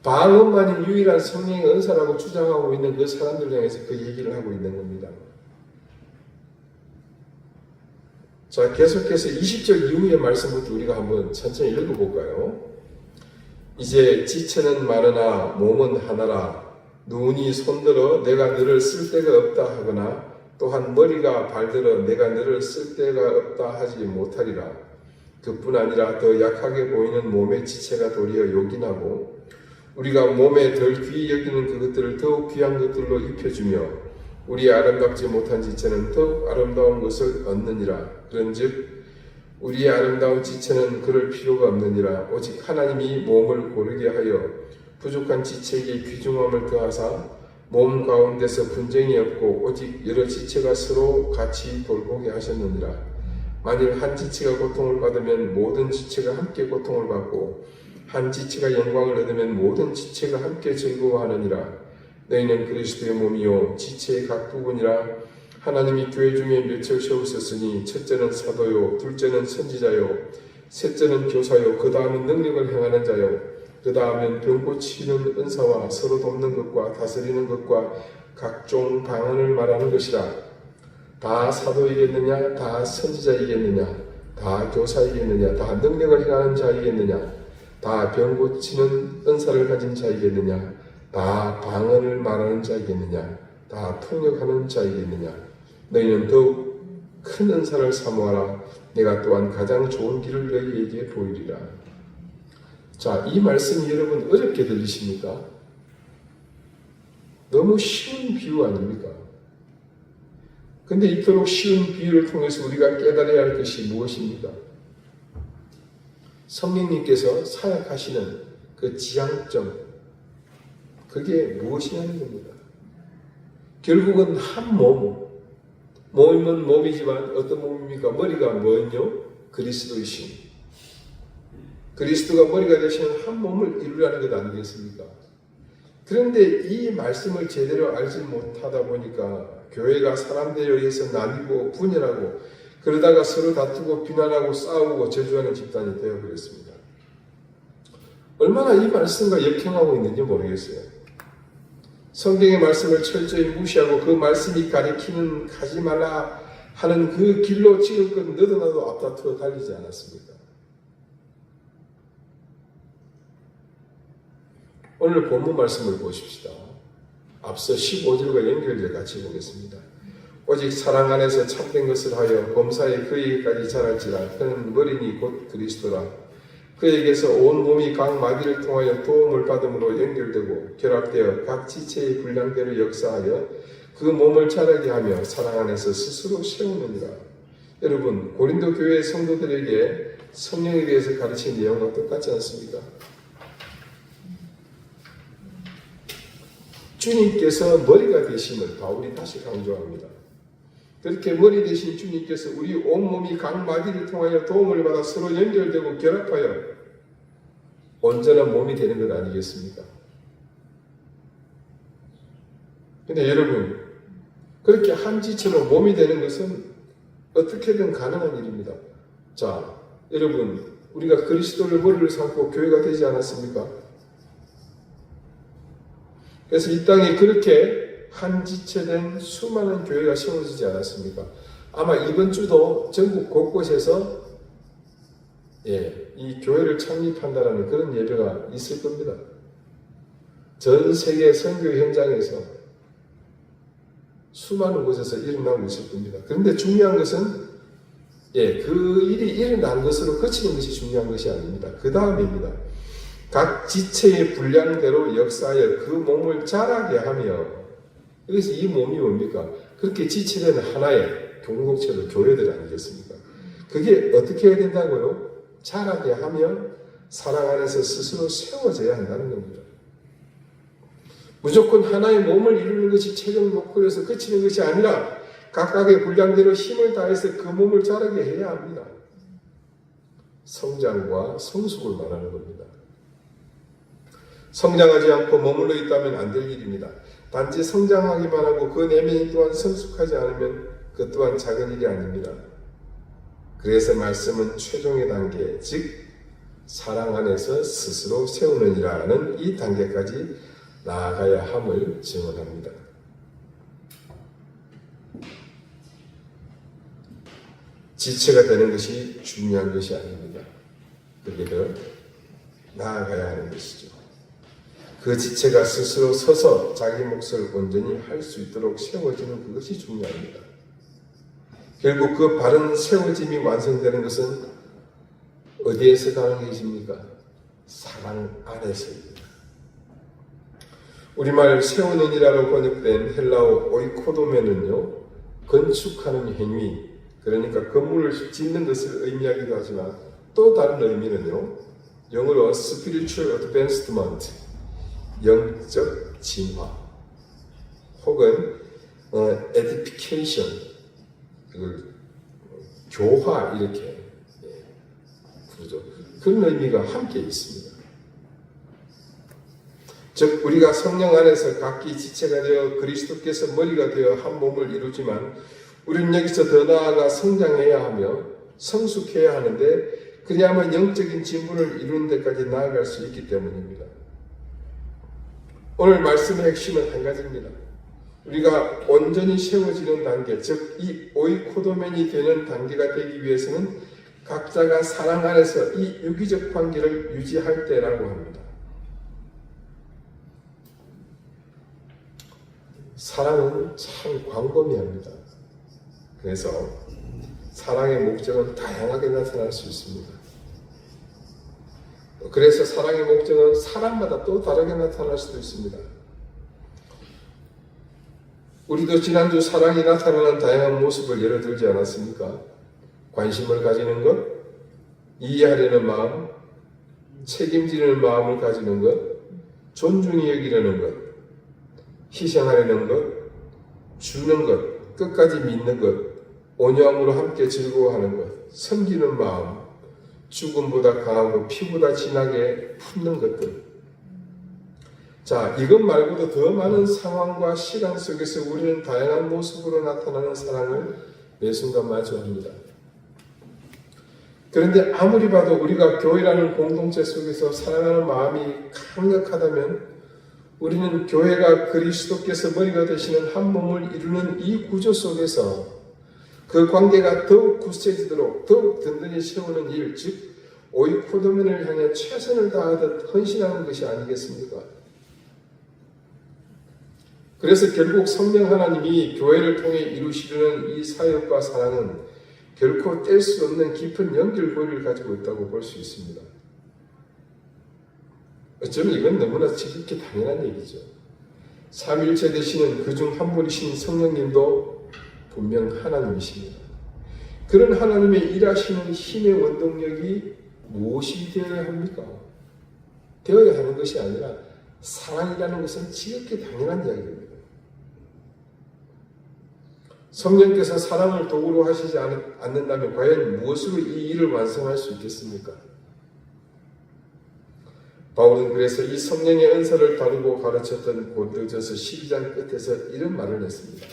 방언만이 유일한 성령의 은사라고 주장하고 있는 그 사람들 향해서 그 얘기를 하고 있는 겁니다. 자, 계속해서 20절 이후의 말씀부터 우리가 한번 천천히 읽어볼까요? 이제 지체는 많으나 몸은 하나라. 눈이 손들어 내가 너를 쓸 데가 없다 하거나 또한 머리가 발들어 내가 너를 쓸 데가 없다 하지 못하리라. 그뿐 아니라 더 약하게 보이는 몸의 지체가 도리어 요긴하고 우리가 몸에 덜 귀히 여기는 그것들을 더욱 귀한 것들로 입혀주며 우리의 아름답지 못한 지체는 더욱 아름다운 것을 얻느니라. 그런즉 우리의 아름다운 지체는 그럴 필요가 없느니라. 오직 하나님이 몸을 고르게 하여 부족한 지체에게 귀중함을 더하사 몸 가운데서 분쟁이 없고 오직 여러 지체가 서로 같이 돌보게 하셨느니라. 만일 한 지체가 고통을 받으면 모든 지체가 함께 고통을 받고 한 지체가 영광을 얻으면 모든 지체가 함께 즐거워하느니라. 너희는 그리스도의 몸이요 지체의 각 부분이라. 하나님이 교회 중에 몇을 세우셨으니 첫째는 사도요 둘째는 선지자요 셋째는 교사요 그 다음은 능력을 행하는 자요 그 다음엔 병 고치는 은사와 서로 돕는 것과 다스리는 것과 각종 방언을 말하는 것이라. 다 사도이겠느냐? 다 선지자이겠느냐? 다 교사이겠느냐? 다 능력을 행하는 자이겠느냐? 다 병 고치는 은사를 가진 자이겠느냐? 다 방언을 말하는 자이겠느냐? 다 통역하는 자이겠느냐? 너희는 더욱 큰 은사를 사모하라. 내가 또한 가장 좋은 길을 너희에게 보이리라. 자, 이 말씀이 여러분 어렵게 들리십니까? 너무 쉬운 비유 아닙니까? 근데 이토록 쉬운 비유를 통해서 우리가 깨달아야 할 것이 무엇입니까? 성령님께서 사역하시는 그 지향점, 그게 무엇이냐는 겁니다. 결국은 한 몸, 몸은 몸이지만 어떤 몸입니까? 머리가 뭐요? 그리스도이신. 그리스도가 머리가 되시는 한 몸을 이루라는 것 아니겠습니까? 그런데 이 말씀을 제대로 알지 못하다 보니까 교회가 사람들에 의해서 나뉘고 분열하고 그러다가 서로 다투고 비난하고 싸우고 저주하는 집단이 되어버렸습니다. 얼마나 이 말씀과 역행하고 있는지 모르겠어요. 성경의 말씀을 철저히 무시하고 그 말씀이 가리키는 가지 말라 하는 그 길로 지금껏 너도 나도 앞다투어 달리지 않았습니까? 오늘 본문 말씀을 보십시다. 앞서 15절과 연결되어 같이 보겠습니다. 오직 사랑 안에서 참된 것을 하여 범사에 그에게까지 자랄지라. 그는 머리니 곧 그리스도라. 그에게서 온 몸이 각 마디를 통하여 도움을 받음으로 연결되고 결합되어 각 지체의 분량대로 역사하여 그 몸을 자라게 하며 사랑 안에서 스스로 세우느니라. 여러분, 고린도 교회 성도들에게 성령에 대해서 가르친 내용과 똑같지 않습니까? 주님께서 머리가 되심을 바울이 다시 강조합니다. 그렇게 머리 되신 주님께서 우리 온몸이 각 마디를 통하여 도움을 받아 서로 연결되고 결합하여 온전한 몸이 되는 것 아니겠습니까? 근데 여러분, 그렇게 한 지체로 몸이 되는 것은 어떻게든 가능한 일입니다. 자, 여러분, 우리가 그리스도를 머리를 삼고 교회가 되지 않았습니까? 그래서 이 땅에 그렇게 한 지체된 수많은 교회가 세워지지 않았습니까? 아마 이번 주도 전국 곳곳에서 이 교회를 창립한다는 그런 예배가 있을 겁니다. 전 세계 선교 현장에서 수많은 곳에서 일어나고 있을 겁니다. 그런데 중요한 것은 그 일이 일어난 것으로 그치는 것이 중요한 것이 아닙니다. 그 다음입니다. 각 지체의 분량대로 역사하여 그 몸을 자라게 하며, 여기서 이 몸이 뭡니까? 그렇게 지체된 하나의 공동체로 교회들 아니겠습니까? 그게 어떻게 해야 된다고요? 자라게 하며 사랑 안에서 스스로 세워져야 한다는 겁니다. 무조건 하나의 몸을 이루는 것이 최종 목표에서 그치는 것이 아니라 각각의 분량대로 힘을 다해서 그 몸을 자라게 해야 합니다. 성장과 성숙을 말하는 겁니다. 성장하지 않고 머물러 있다면 안 될 일입니다. 단지 성장하기만 하고 그 내면이 또한 성숙하지 않으면 그 또한 작은 일이 아닙니다. 그래서 말씀은 최종의 단계, 즉 사랑 안에서 스스로 세우느니라는 이 단계까지 나아가야 함을 증언합니다. 지체가 되는 것이 중요한 것이 아닙니다. 그게 나아가야 하는 것이죠. 그 지체가 스스로 서서 자기 몫을 온전히 할 수 있도록 세워지는 그것이 중요합니다. 결국 그 바른 세워짐이 완성되는 것은 어디에서 가능해집니까? 사랑 안에서입니다. 우리말 세우느니라로 번역된 헬라어 오이코도메는요, 건축하는 행위, 그러니까 건물을 짓는 것을 의미하기도 하지만 또 다른 의미는요, 영어로 spiritual advancement, 영적 진화, 혹은 edification, 교화 이렇게 부르죠. 그런 의미가 함께 있습니다. 즉 우리가 성령 안에서 각기 지체가 되어 그리스도께서 머리가 되어 한 몸을 이루지만 우리는 여기서 더 나아가 성장해야 하며 성숙해야 하는데 그래야만 영적인 진보를 이루는 데까지 나아갈 수 있기 때문입니다. 오늘 말씀의 핵심은 한 가지입니다. 우리가 온전히 세워지는 단계, 즉 이 오이코도멘이 되는 단계가 되기 위해서는 각자가 사랑 안에서 이 유기적 관계를 유지할 때라고 합니다. 사랑은 참 광범위합니다. 그래서 사랑의 목적은 다양하게 나타날 수 있습니다. 그래서 사랑의 목적은 사람마다 또 다르게 나타날 수도 있습니다. 우리도 지난주 사랑이 나타나는 다양한 모습을 예로 들지 않았습니까? 관심을 가지는 것, 이해하려는 마음, 책임지는 마음을 가지는 것, 존중히 여기려는 것, 희생하려는 것, 주는 것, 끝까지 믿는 것, 온유함으로 함께 즐거워하는 것, 섬기는 마음, 죽음보다 강하고 피보다 진하게 품는 것들. 자, 이것 말고도 더 많은 상황과 시간 속에서 우리는 다양한 모습으로 나타나는 사랑을 매 순간 마주합니다. 그런데 아무리 봐도 우리가 교회라는 공동체 속에서 사랑하는 마음이 강력하다면 우리는 교회가 그리스도께서 머리가 되시는 한 몸을 이루는 이 구조 속에서 그 관계가 더욱 굳세지도록 더욱 든든히 세우는 일, 즉 오이코도멘을 향해 최선을 다하듯 헌신하는 것이 아니겠습니까? 그래서 결국 성령 하나님이 교회를 통해 이루시려는 이 사역과 사랑은 결코 뗄 수 없는 깊은 연결고리를 가지고 있다고 볼 수 있습니다. 어쩌면 이건 너무나 지극히 당연한 얘기죠. 삼위일체 되시는 그중 한 분이신 성령님도 분명 하나님이십니다. 그런 하나님의 일하시는 힘의 원동력이 무엇이 되어야 합니까? 되어야 하는 것이 아니라 사랑이라는 것은 지극히 당연한 이야기입니다. 성령께서 사랑을 도구로 하시지 않는다면 과연 무엇으로 이 일을 완성할 수 있겠습니까? 바울은 그래서 이 성령의 은사를 다루고 가르쳤던 고린도전서 12장 끝에서 이런 말을 했습니다.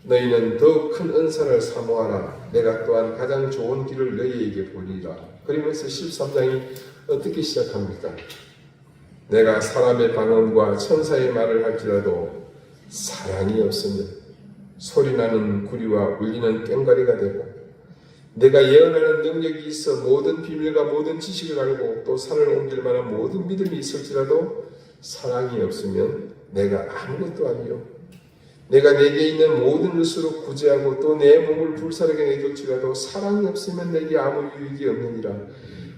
너희는 더 큰 은사를 사모하라. 내가 또한 가장 좋은 길을 너희에게 보리라. 그러면서 13장이 어떻게 시작합니까? 내가 사람의 방언과 천사의 말을 할지라도 사랑이 없으면 소리나는 구리와 울리는 꽹과리가 되고 내가 예언하는 능력이 있어 모든 비밀과 모든 지식을 알고 또 산을 옮길 만한 모든 믿음이 있을지라도 사랑이 없으면 내가 아무것도 아니요 내가 내게 있는 모든 것으로 구제하고 또 내 몸을 불사르게 내줄지라도 사랑이 없으면 내게 아무 유익이 없느니라.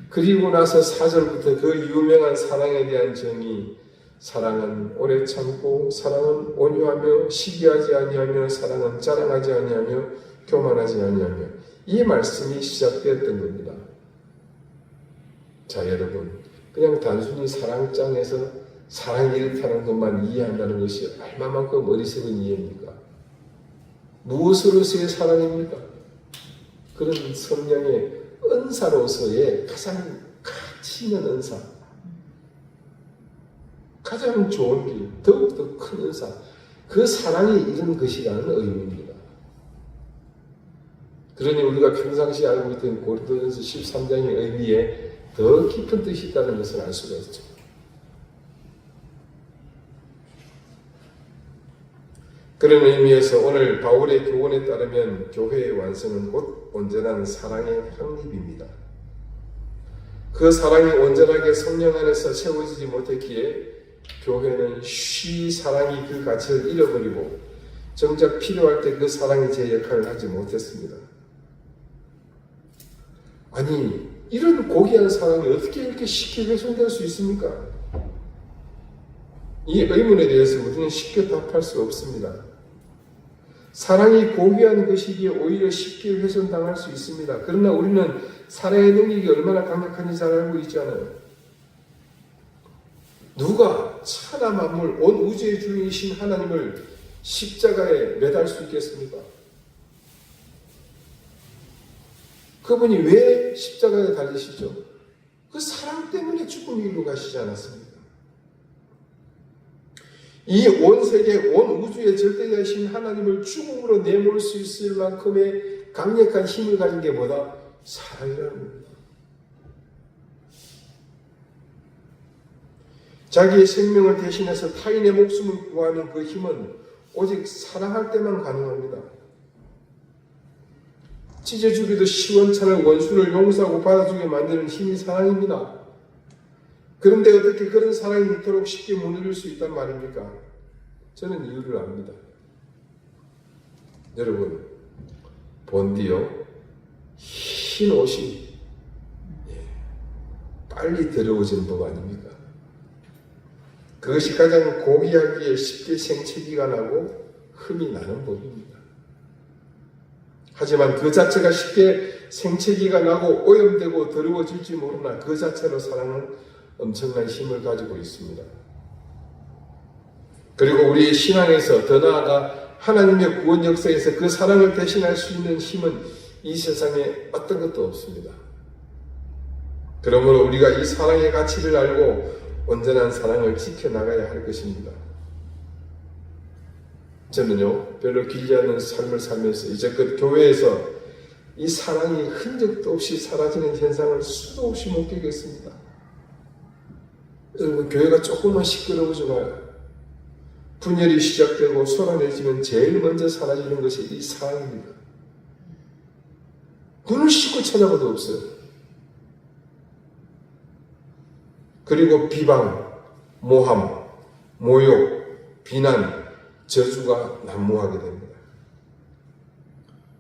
그리고 나서 4절부터 그 유명한 사랑에 대한 정의, 사랑은 오래 참고, 사랑은 온유하며, 시기하지 아니하며, 사랑은 자랑하지 아니하며, 교만하지 아니하며, 이 말씀이 시작되었던 겁니다. 자, 여러분, 그냥 단순히 사랑장에서 사랑이 이렇다는 것만 이해한다는 것이 얼마만큼 어리석은 이해입니까? 무엇으로서의 사랑입니까? 그런 성령의 은사로서의 가장 가치 있는 은사, 가장 좋은 길, 더욱더 큰 은사, 그 사랑이 이런 것이라는 의미입니다. 그러니 우리가 평상시에 알고 있던 고린도전서 13장의 의미에 더 깊은 뜻이 있다는 것을 알 수가 있죠. 그런 의미에서 오늘 바울의 교훈에 따르면 교회의 완성은 곧 온전한 사랑의 확립입니다. 그 사랑이 온전하게 성령 안에서 채워지지 못했기에 교회는 쉬 사랑이 그 가치를 잃어버리고 정작 필요할 때 그 사랑이 제 역할을 하지 못했습니다. 아니, 이런 고귀한 사랑이 어떻게 이렇게 쉽게 훼손될 수 있습니까? 이 의문에 대해서 우리는 쉽게 답할 수 없습니다. 사랑이 고귀한 것이기에 오히려 쉽게 훼손당할 수 있습니다. 그러나 우리는 사랑의 능력이 얼마나 강력한지 잘 알고 있잖아요. 누가 천하 만물 온 우주의 주인이신 하나님을 십자가에 매달 수 있겠습니까? 그분이 왜 십자가에 달리시죠? 그 사랑 때문에 죽음의 길로 가시지 않았습니까? 이 온 세계, 온 우주의 절대자이신 하나님을 죽음으로 내몰 수 있을 만큼의 강력한 힘을 가진 게 뭐다? 사랑이라는 겁니다. 자기의 생명을 대신해서 타인의 목숨을 구하는 그 힘은 오직 사랑할 때만 가능합니다. 찢어주기도 시원찮은 원수를 용서하고 받아주게 만드는 힘이 사랑입니다. 그런데 어떻게 그런 사랑이 이토록 쉽게 무너질 수 있단 말입니까? 저는 이유를 압니다. 여러분, 본디요, 흰 옷이 빨리 더러워지는 법 아닙니까? 그것이 가장 고귀하기에 쉽게 생채기가 나고 흠이 나는 법입니다. 하지만 그 자체가 쉽게 생채기가 나고 오염되고 더러워질지 모르나 그 자체로 사랑은 엄청난 힘을 가지고 있습니다. 그리고 우리의 신앙에서 더 나아가 하나님의 구원 역사에서 그 사랑을 대신할 수 있는 힘은 이 세상에 어떤 것도 없습니다. 그러므로 우리가 이 사랑의 가치를 알고 온전한 사랑을 지켜나가야 할 것입니다. 저는요, 별로 길지 않은 삶을 살면서 이제껏 교회에서 이 사랑이 흔적도 없이 사라지는 현상을 수도 없이 목격했습니다. 여러분, 교회가 조금만 시끄러워져봐요. 분열이 시작되고 쏟아내지면 제일 먼저 사라지는 것이 이 사랑입니다. 눈을 씻고 찾아봐도 없어요. 그리고 비방, 모함, 모욕, 비난, 저주가 난무하게 됩니다.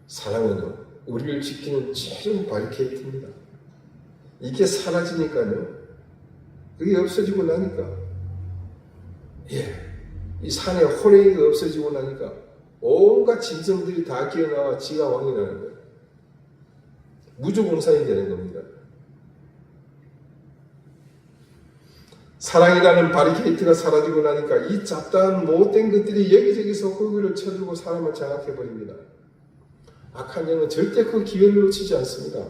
사랑은요, 우리를 지키는 최종 바리케이트입니다. 이게 사라지니까요, 그게 없어지고 나니까, 이 산에 호랭이가 없어지고 나니까 온갖 짐승들이 다 기어나와 지가 왕이 나는 거예요. 무주공산이 되는 겁니다. 사랑이라는 바리케이트가 사라지고 나니까 이 잡다한 못된 것들이 여기저기서 호기를 쳐들고 사람을 장악해버립니다. 악한 영은 절대 그 기회를 놓치지 않습니다.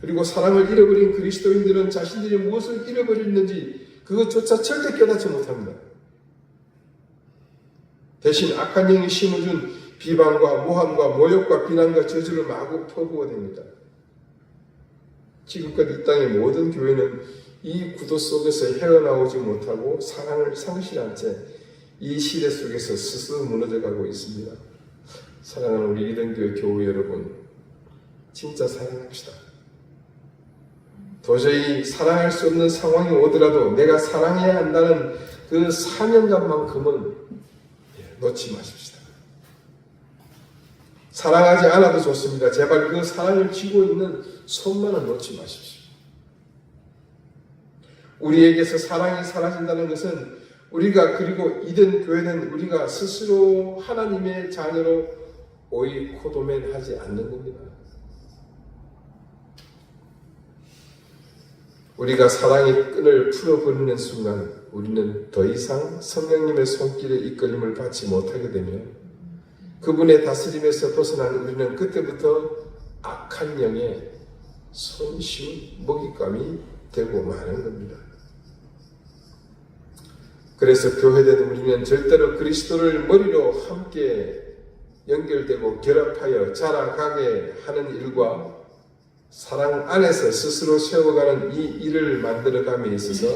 그리고 사랑을 잃어버린 그리스도인들은 자신들이 무엇을 잃어버렸는지 그것조차 절대 깨닫지 못합니다. 대신 악한 영이 심어준 비방과 모함과 모욕과 비난과 저주를 마구 퍼부어댑니다. 지금껏 이 땅의 모든 교회는 이 구도 속에서 헤어나오지 못하고 사랑을 상실한 채 이 시대 속에서 스스로 무너져가고 있습니다. 사랑하는 우리 이등교회 교회 여러분, 진짜 사랑합시다. 도저히 사랑할 수 없는 상황이 오더라도 내가 사랑해야 한다는 그 사명감만큼은 놓지 마십시다. 사랑하지 않아도 좋습니다. 제발 그 사랑을 쥐고 있는 손만은 놓지 마십시오. 우리에게서 사랑이 사라진다는 것은 우리가, 그리고 이든 교회든 우리가 스스로 하나님의 자녀로 오이코도맨하지 않는 겁니다. 우리가 사랑의 끈을 풀어버리는 순간 우리는 더 이상 성령님의 손길에 이끌림을 받지 못하게 되며 그분의 다스림에서 벗어난 우리는 그때부터 악한 영의 손쉬운 먹잇감이 되고 마는 겁니다. 그래서 교회된 우리는 절대로 그리스도를 머리로 함께 연결되고 결합하여 자라가게 하는 일과 사랑 안에서 스스로 세워가는 이 일을 만들어감에 있어서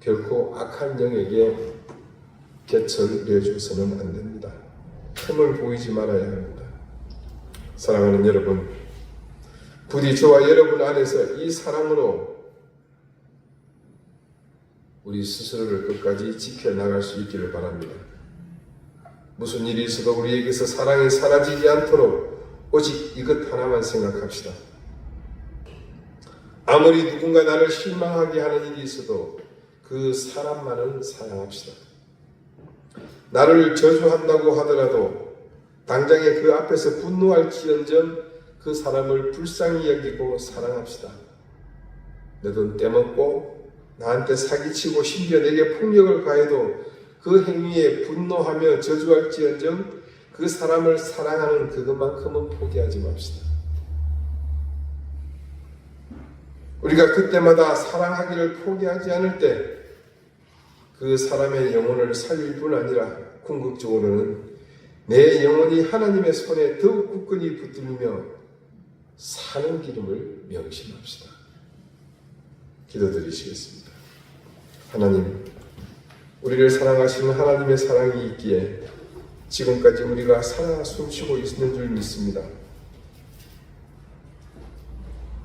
결코 악한 영에게 개철 내줘서는 안 됩니다. 틈을 보이지 말아야 합니다. 사랑하는 여러분, 부디 저와 여러분 안에서 이 사랑으로 우리 스스로를 끝까지 지켜나갈 수 있기를 바랍니다. 무슨 일이 있어도 우리에게서 사랑이 사라지지 않도록 오직 이것 하나만 생각합시다. 아무리 누군가 나를 실망하게 하는 일이 있어도 그 사람만은 사랑합시다. 나를 저주한다고 하더라도 당장에 그 앞에서 분노할지언정 그 사람을 불쌍히 여기고 사랑합시다. 내 돈 떼먹고 나한테 사기치고 심지어 내게 폭력을 가해도 그 행위에 분노하며 저주할지언정 그 사람을 사랑하는 그것만큼은 포기하지 맙시다. 우리가 그때마다 사랑하기를 포기하지 않을 때 그 사람의 영혼을 살릴 뿐 아니라 궁극적으로는 내 영혼이 하나님의 손에 더욱 굳건히 붙들리며 사는 기름을 명심합시다. 기도드리시겠습니다. 하나님, 우리를 사랑하시는 하나님의 사랑이 있기에 지금까지 우리가 살아 숨쉬고 있는 줄 믿습니다.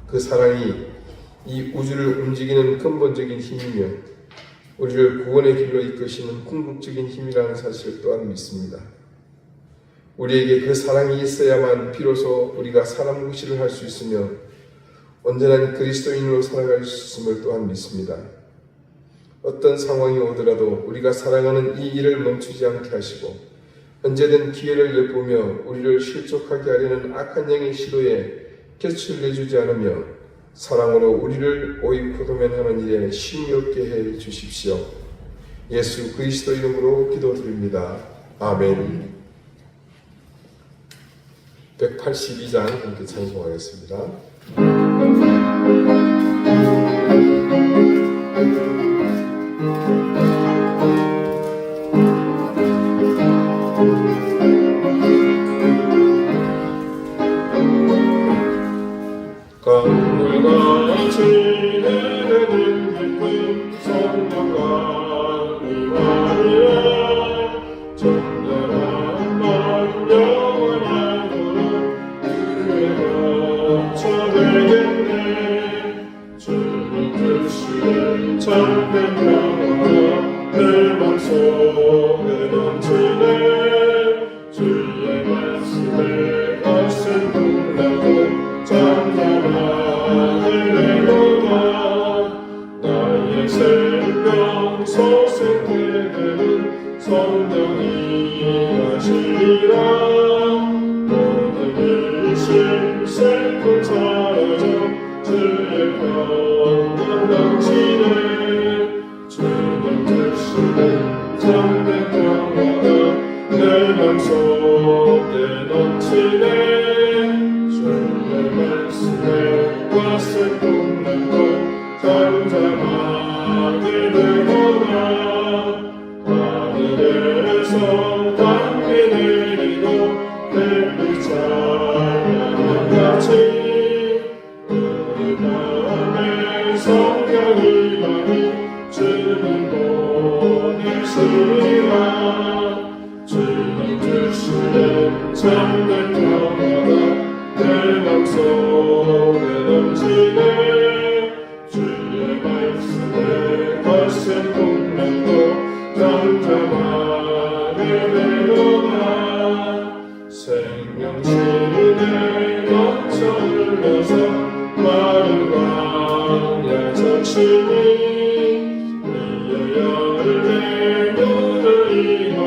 그 사랑이 이 우주를 움직이는 근본적인 힘이며 우리를 구원의 길로 이끄시는 궁극적인 힘이라는 사실을 또한 믿습니다. 우리에게 그 사랑이 있어야만 비로소 우리가 사람 무시를 할 수 있으며 온전한 그리스도인으로 살아갈 수 있음을 또한 믿습니다. 어떤 상황이 오더라도 우리가 사랑하는 이 일을 멈추지 않게 하시고 언제든 기회를 엿보며 우리를 실족하게 하려는 악한 영의 시도에 곁을 내주지 않으며 사랑으로 우리를 오이코도맨하는 일에 힘이 없게 해 주십시오. 예수 그리스도 이름으로 기도드립니다. 아멘. 182장 함께 찬송하겠습니다. 강물같이 흐르는 깊은 성령과 위하여 정결한 마음 영원하도록 그의 갇혀되겠네. 주님 주시는 참된 평화가 내 맘속에 넘치네. 주의 말씀에 거센 풍랑도 잠잠하게 되도다. 나의 생명 소생되게 되는 성령이 하시리라. 모든 일심 슬픔 사라져 주의 평강 넘치네. 주님 주시는 참된 평화가 내 맘속에 넘치네. 거센 풍랑도 잠잠하게 되거나 하늘에서 담비 내리고 햇빛 찬양같이 우리 마음에 성령이 많이 주님 보내시리라. 주님 주시는 참된 평화가 내 맘속에 넘치네. 주의 말씀에 거센 풍랑도 잠잠하게 되네.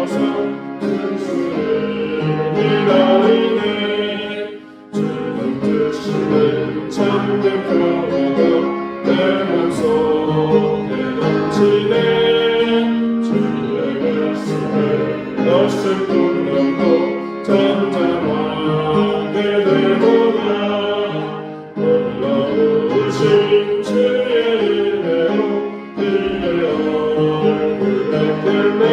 주셔서 근수를 기다리네 주님 주시는 참된 평화가 내 맘속에 넘치네 주의 말씀에 너의 꿈명도 잠잠하게 되도다 놀라우신 주의 은혜로 이의 얼굴 뵙겠네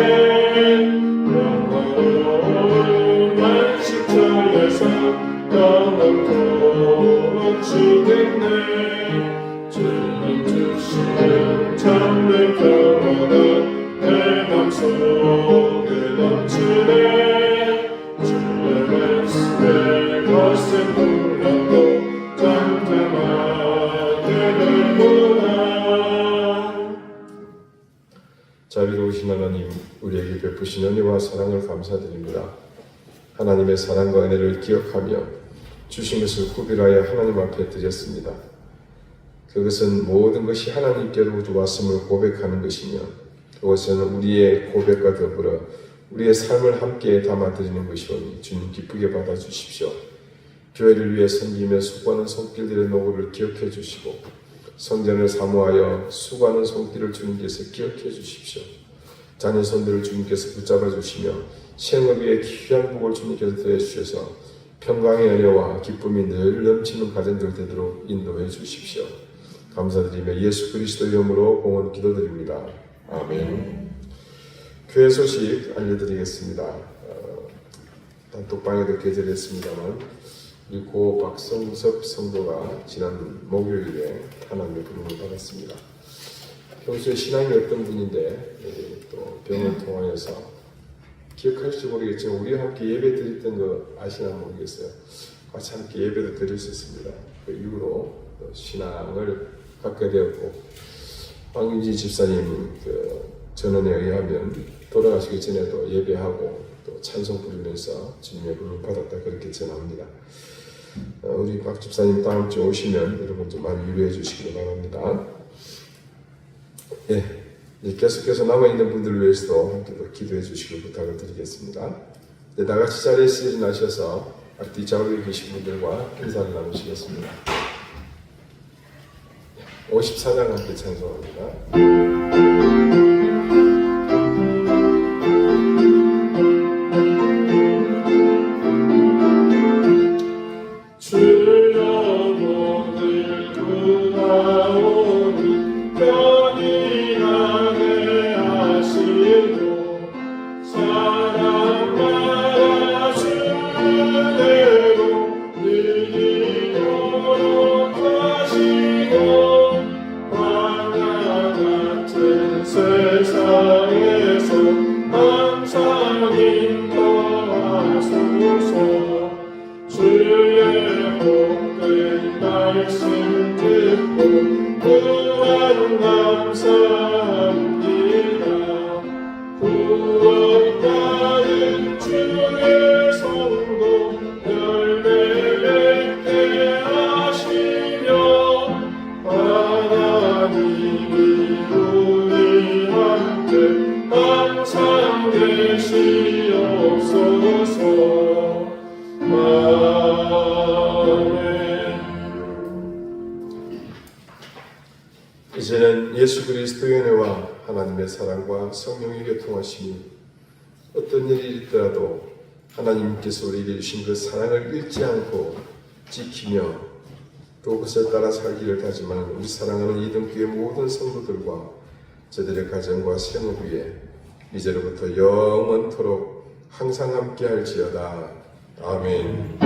영원한 만식처에서 영원토록 지겠네 주님 주시는 참된 평화가 내 맘속에 넘치네 주의 말씀에 거센 풍랑도 잠잠하게 되구나. 자비로우신 하나님, 우리에게 베푸신 은혜와 사랑을 감사드립니다. 하나님의 사랑과 은혜를 기억하며 주신 것을 구별하여 하나님 앞에 드렸습니다. 그것은 모든 것이 하나님께로부터 왔음을 고백하는 것이며 그것은 우리의 고백과 더불어 우리의 삶을 함께 담아드리는 것이오니 주님 기쁘게 받아주십시오. 교회를 위해 섬기며 수고하는 손길들의 노고를 기억해 주시고 성전을 사모하여 수고하는 손길을 주님께서 기억해 주십시오. 자녀 손들을 주님께서 붙잡아 주시며 생업 위에 귀한 복을 주님께서 더해주셔서 평강의 은혜와 기쁨이 늘 넘치는 가정들 되도록 인도해 주십시오. 감사드리며 예수 그리스도의 이름으로 공헌 기도드립니다. 아멘. 교회 소식 알려드리겠습니다. 단톡방에도 게재했습니다만 우리 고 박성섭 성도가 지난 목요일에 하나님의 부름을 받았습니다. 평소에 신앙이 어떤 분인데 또 병을 통하여서 기억할지 모르겠지만 우리와 함께 예배 드렸던 거 아시나 모르겠어요. 같이 함께 예배도 드렸었습니다. 그 이후로 신앙을 갖게 되었고 황윤지 집사님 그 전언에 의하면 돌아가시기 전에도 예배하고 또 찬송 부르면서 주님의 부름을 받았다 그렇게 전합니다. 우리 박 집사님 다음 주에 오시면 여러분 좀 많이 위로해 주시기 바랍니다. 예, 계속해서 남아있는 분들을 위해서도 함께 기도해 주시길 부탁을 드리겠습니다. 나같이 자리에서 일어나셔서 앞뒤 좌우에 계신 분들과 인사를 나누시겠습니다. 54장 함께 찬송합니다. 이제는 예수 그리스도의 은혜와 하나님의 사랑과 성령의 교통하심이 어떤 일이 있더라도 하나님께서 우리에게 주신 그 사랑을 잃지 않고 지키며 또 그것을 따라 살기를 다짐하는 우리 사랑하는 이등교회 모든 성도들과 저들의 가정과 생업 위에 이제로부터 영원토록 항상 함께 할지어다. 아멘.